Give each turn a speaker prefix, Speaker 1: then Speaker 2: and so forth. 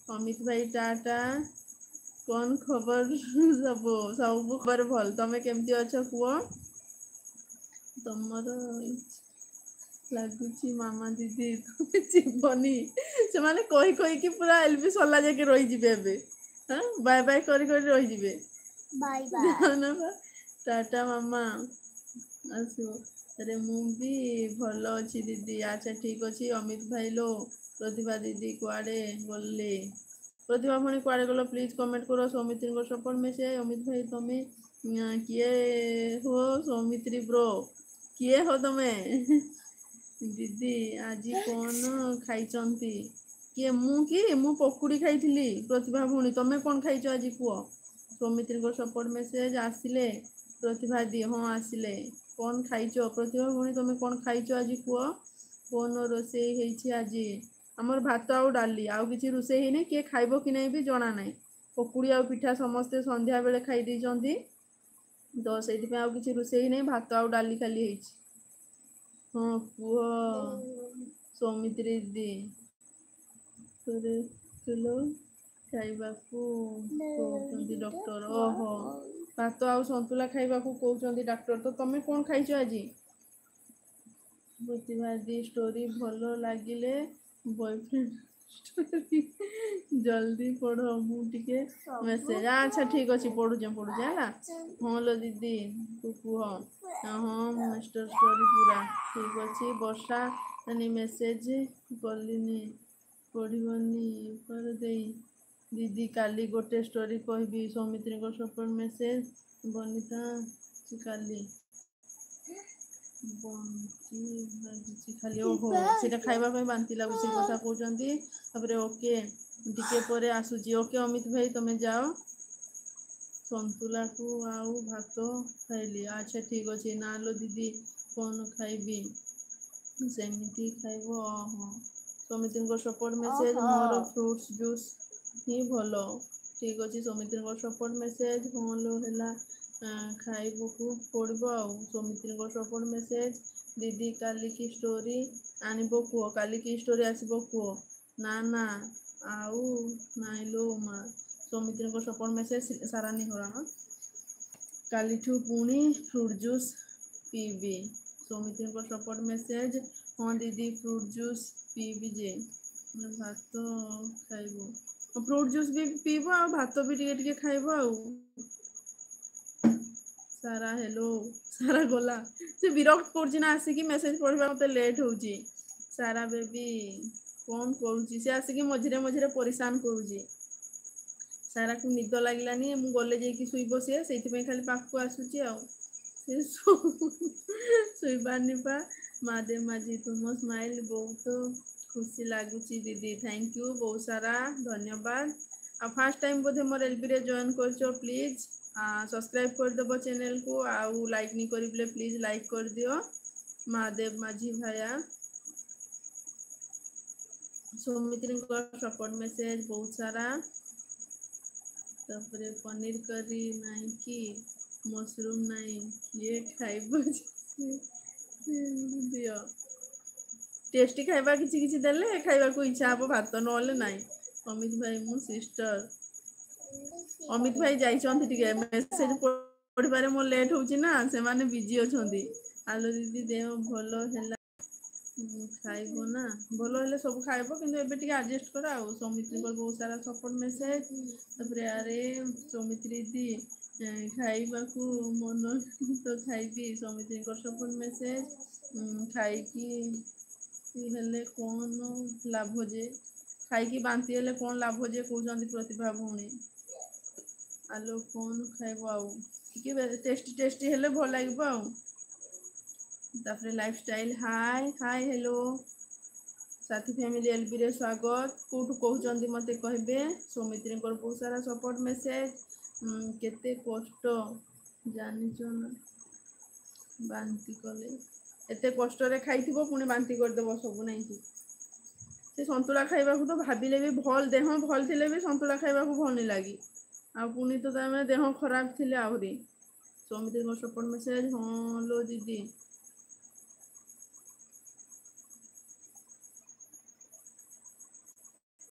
Speaker 1: अमित भाई टाटा कौन खबर सब सब खबर भल तमे केमती अछ कुह तमर लगुच मामा दीदी तुम जीवनी से माने कही कि पूरा एलबी सरला जाके रही जिबे एबे हां बाय बाय करी रही जिबे बाय बाय टाटा मामा आसो अरे मु भी भल अच्छी दीदी अच्छा ठीक अच्छी अमित भाई लो प्रतिभा दीदी कुआडे गले प्रतिभा भणी कुआडे गलो प्लीज कमेंट करो सौमित्री को सपोर्ट मैसेज अमित भाई तमे किए हो सौमित्री ब्रो किए हो तमे दीदी आज कौन खाइचंती किए मु पकुड़ी खाइथिली प्रतिभा भणी तमे कौन खाइछ आज कुह सौमित्री को सपोर्ट मैसेज आसिले प्रतिभा दी हाँ आसिले कौन खाइछ प्रतिभा भणी तमे कौन खाइछ आज कुह कौन रोषेई हेछि आज हमर भात आउ डाली आउ किछि रोषेई हेने के खाइबो कि नै भी जणा नै पकुड़ी आउ पिठा समस्ते संध्या बेले खाइ दैचंती तो सेति पे आउ किछि रोषेई नै भात आउ डाली खाली हेछि हाँ कुह सौमित्री दी तोरे किलो खाइबाकू कहउचंती डॉक्टर ओहो भात आउ संतुला खाइबाकू कहउचंती डॉक्टर तो तमे कोन खाइछ आजी प्रतिभा दी स्टोरी भलो लागिले बॉयफ्रेंड स्टोरी जल्दी पढ़ो मु टिके मैसेज अच्छा ठीक अछि पढुजे हैला हाँ लो दीदी तू कुह हाँ मास्टर स्टोरी पूरा ठीक अछि वर्षा तनी मैसेज कलिनी पढ़िबनी कर देई दीदी काली गोटे स्टोरी कहबी सौमित्री को सपोर्ट मैसेज बनिता काली बंटी लाଗୁଛି खाली ओहो सेटा खाइबा पे बांती लागुଛି कथा कहउचंती तबरे ओके टिके परे आसुची ओके अमित भाई तमे जाओ संतुला को आउ भात खाइली अच्छा ठीक अछि ना लो दीदी कौन खाइबी सेमिति खाइबो ओहो सौमित्री को सपोर्ट मैसेज मोर फ्रूट्स जूस ही भलो ठीक अछि सौमित्री को सपोर्ट मैसेज होलो हैला खाइबको पड़बो आउ सौमित्री को सपोर्ट मैसेज दीदी काली की स्टोरी आनिबो कुह काली की स्टोरी आसीबो कुह ना ना आउ नाइलो मा सौमित्री को सपोर्ट मैसेज सारा नहीं हो रहा काली ठू पुणी फ्रूट जूस पीबी सौमित्री को सपोर्ट मैसेज हाँ दीदी फ्रूट जूस पीबी जे भात खाइबो फ्रूट जूस भी पीबो आ भात भी टिके खाइबो आउ सारा हेलो सारा गोला से विरक्त करछि ना आसी कि मैसेज पढ़बा मते लेट होउची सारा बेबी कौन करूची से आसी कि मझिरे मझिरे परेशान करूची सारा को निद लागिलानी मु गले जे कि सुइबो से सेति पे खाली पाखु आसुची आ से सुइबानी पा मादे माजी तुम स्माइल बहुत खुशी लागुची दीदी थैंक यू बहुत सारा धन्यवाद आ फर्स्ट टाइम बोधे मोर एलबी रे जॉइन करछो प्लीज सब्सक्राइब कर देबो चैनल को आउ लाइक नहीं करिबले प्लीज लाइक कर दियो महादेव माझी भाया सौमित्री को सपोर्ट मैसेज बहुत सारा तपरे पनीर करी नहीं कि मशरूम नहीं ये खाइबो दियो टेस्टी खाइबा किछि किछि देले खाइबा को इच्छा हबो भात नले नाही अमित भाई मो सिस्टर अमित भाई जाइछन्ति टिके मैसेज पढिबारे मो लेट होउची ना से माने बिजी अछन्ति आलो दीदी देह भलो हैला खाइबो ना भलो हेले सब खाइबो किंतु एबे टिके एडजस्ट कर आ सौमित्री को बहुत सारा सपोर्ट मैसेज तबरे अरे सौमित्री दी खाइबा को मन तो खाइबी सौमित्री को सपोर्ट मैसेज खाइ की हेले कौन लाभ जे खाइ की बांती हेले कौन लाभ जे कहउचन्ति प्रतिभा भौणी आलो कौन खाइबो आउ कि टेस्टी टेस्टी हेले भल लागबो आउ तापरे लाइफस्टाइल हाय हाय हेलो साथी फैमिली एलबी रे स्वागत कोठु कहउचन्ति मते कहबे सौमित्री को बहुत सारा सपोर्ट मैसेज केते कष्ट जानिचो ना बांती कले एते कष्ट रे खाइथिबो पुनी बांती कर देबो सब नै कि से संतुला खाइबा को तो भाबिले भी भल देह भल थिले भी संतुला खाइबा को भल नै लागी आ पुनी तो तमे देह खराब थिले आहुरी सौमित्री को सपोर्ट मैसेज हाँ लो दीदी